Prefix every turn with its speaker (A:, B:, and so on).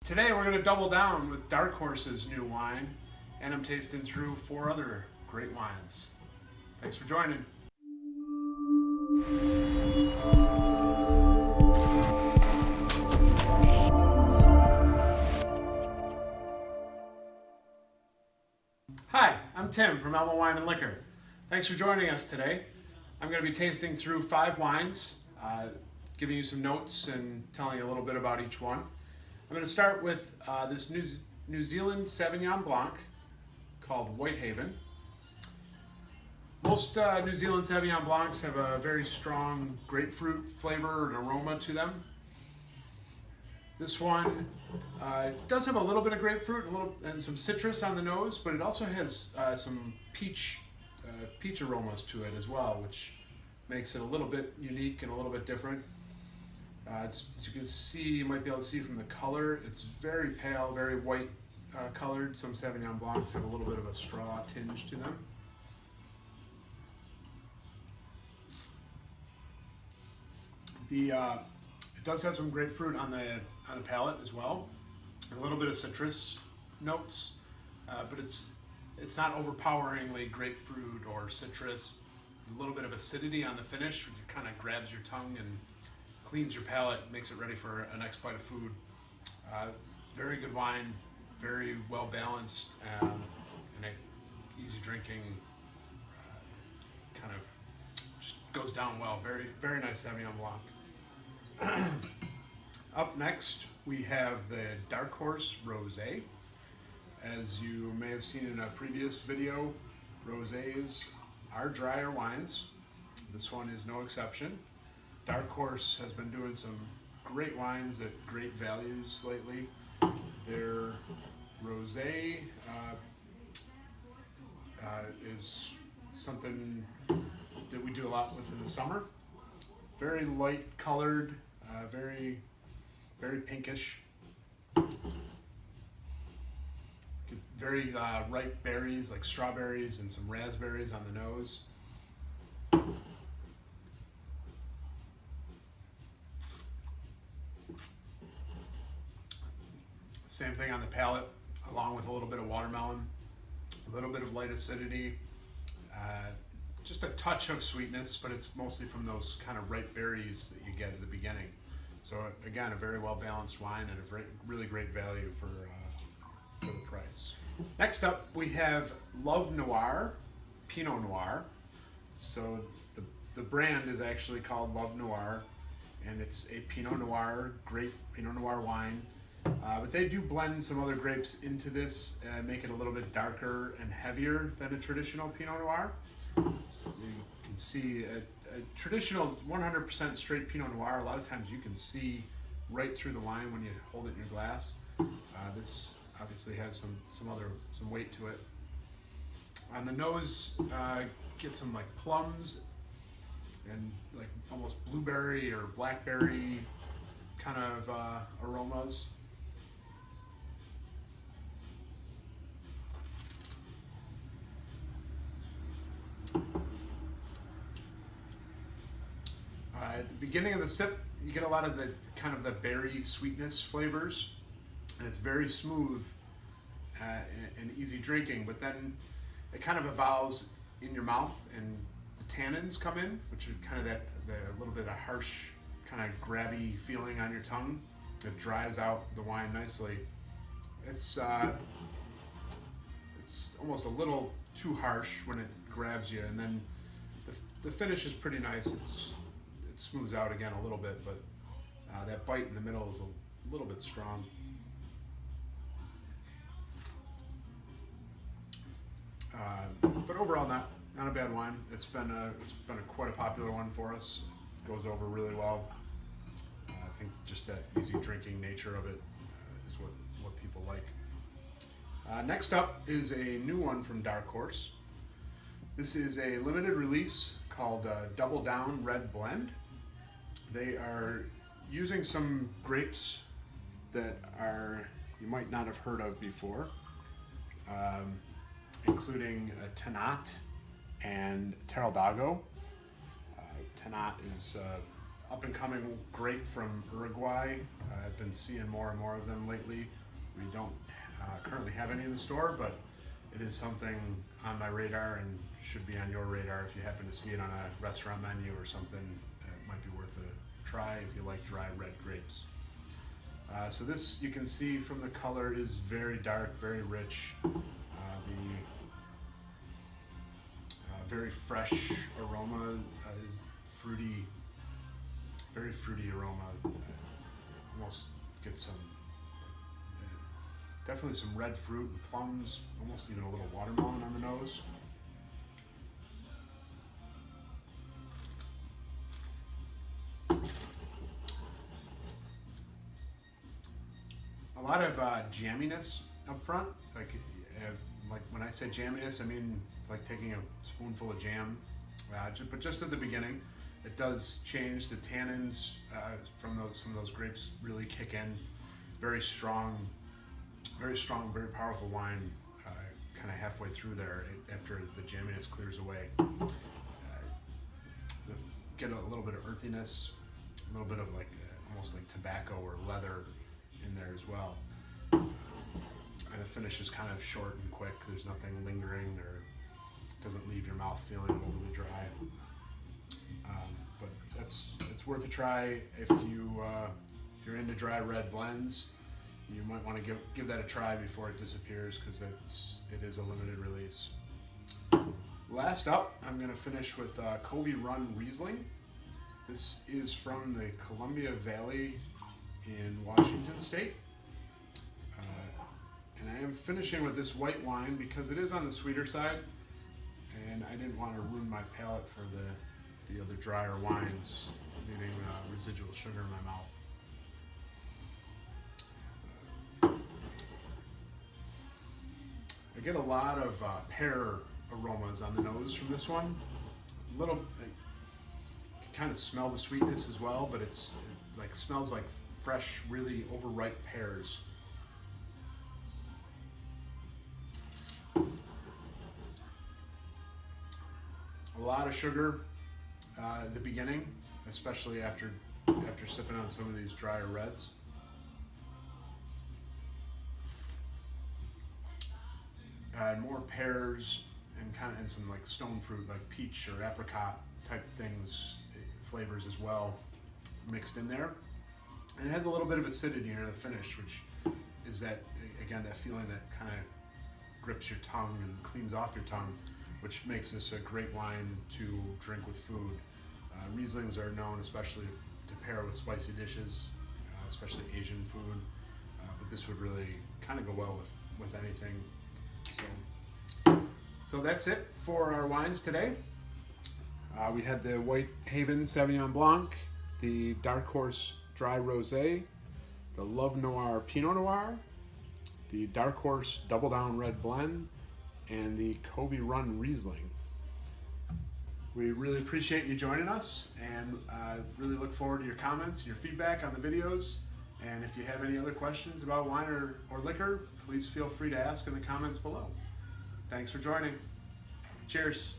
A: Today we're going to double down with Dark Horse's new wine, and I'm tasting through 4 other great wines. Thanks for joining. Hi, I'm Tim from Elma Wine and Liquor. Thanks for joining us today. I'm going to be tasting through 5 wines, giving you some notes and telling you a little bit about each one. I'm going to start with this New Zealand Sauvignon Blanc called Whitehaven. Most New Zealand Sauvignon Blancs have a very strong grapefruit flavor and aroma to them. This one does have a little bit of grapefruit and some citrus on the nose, but it also has some peach aromas to it as well, which makes it a little bit unique and a little bit different. As you can see, you might be able to see from the color, it's very pale, very white colored. Some Sauvignon Blancs have a little bit of a straw tinge to them. It does have some grapefruit on the palate as well, a little bit of citrus notes, but it's not overpoweringly grapefruit or citrus. A little bit of acidity on the finish, which kind of grabs your tongue and cleans your palate, makes it ready for a next bite of food. Very good wine, very well balanced, and easy drinking. Kind of just goes down well. Very, very nice Sauvignon Blanc. Up next, we have the Dark Horse Rosé. As you may have seen in a previous video, rosés are drier wines. This one is no exception. Dark Horse has been doing some great wines at great values lately. Their rosé is something that we do a lot with in the summer. Very light colored, very pinkish. Very ripe berries like strawberries and some raspberries on the nose. Same thing on the palate, along with a little bit of watermelon, a little bit of light acidity, just a touch of sweetness, but it's mostly from those kind of ripe berries that you get at the beginning. So again, a very well balanced wine at a really great value for the price. Next up, we have Love Noir Pinot Noir. So the brand is actually called Love Noir, and it's a Pinot Noir, great Pinot Noir wine. But they do blend some other grapes into this and make it a little bit darker and heavier than a traditional Pinot Noir. So you can see a traditional 100% straight Pinot Noir, a lot of times you can see right through the line when you hold it in your glass. This obviously has some weight to it. On the nose, get some like plums and like almost blueberry or blackberry kind of aromas. At the beginning of the sip, you get a lot of the kind of the berry sweetness flavors, and it's very smooth and easy drinking, but then it kind of evolves in your mouth and the tannins come in, which are kind of the little bit of harsh, kind of grabby feeling on your tongue that dries out the wine nicely. It's almost a little too harsh when it grabs you, and then the finish is pretty nice. It smooths out again a little bit, but that bite in the middle is a little bit strong. But overall, not a bad wine. It's been quite a popular one for us. It goes over really well. I think just that easy drinking nature of it is what people like. Next up is a new one from Dark Horse. This is a limited release called Double Down Red Blend. They are using some grapes that you might not have heard of before, including Tannat and Terral d'Ago. Tannat is up and coming grape from Uruguay. I've been seeing more and more of them lately. We don't currently have any in the store, but it is something on my radar and should be on your radar if you happen to see it on a restaurant menu or something. It might be worth a try if you like dry red grapes. So this, you can see from the color, is very dark, very rich. Very fresh aroma, fruity, very fruity aroma. Almost get some, definitely some red fruit and plums, almost even a little watermelon on the nose. A lot of jamminess up front. Like when I say jamminess, I mean it's like taking a spoonful of jam. But just at the beginning, it does change. The tannins from some of those grapes really kick in. Very strong, very powerful wine. Kind of halfway through there, after the jamminess clears away, get a little bit of earthiness, a little bit of like almost like tobacco or leather in there as well. And the finish is kind of short and quick. There's nothing lingering, or doesn't leave your mouth feeling overly dry. But it's worth a try if you're into dry red blends. You might want to give that a try before it disappears, because it is a limited release. Last up, I'm going to finish with Covey Run Riesling. This is from the Columbia Valley in Washington State. And I am finishing with this white wine because it is on the sweeter side, and I didn't want to ruin my palate for the other drier wines, leaving residual sugar in my mouth. I get a lot of pear aromas on the nose from this one. A little, you can kind of smell the sweetness as well, but it smells like fresh, really overripe pears. A lot of sugar at the beginning, especially after sipping on some of these drier reds. More pears and some like stone fruit, like peach or apricot type things, flavors as well, mixed in there. And it has a little bit of acidity in the finish, which is that feeling that kind of grips your tongue and cleans off your tongue, which makes this a great wine to drink with food. Rieslings are known especially to pair with spicy dishes, especially Asian food, but this would really kind of go well with anything. So that's it for our wines today. We had the Whitehaven Sauvignon Blanc, the Dark Horse Dry Rosé, the Love Noir Pinot Noir, the Dark Horse Double Down Red Blend, and the Covey Run Riesling. We really appreciate you joining us, and really look forward to your comments and your feedback on the videos. And if you have any other questions about wine or liquor, please feel free to ask in the comments below. Thanks for joining. Cheers.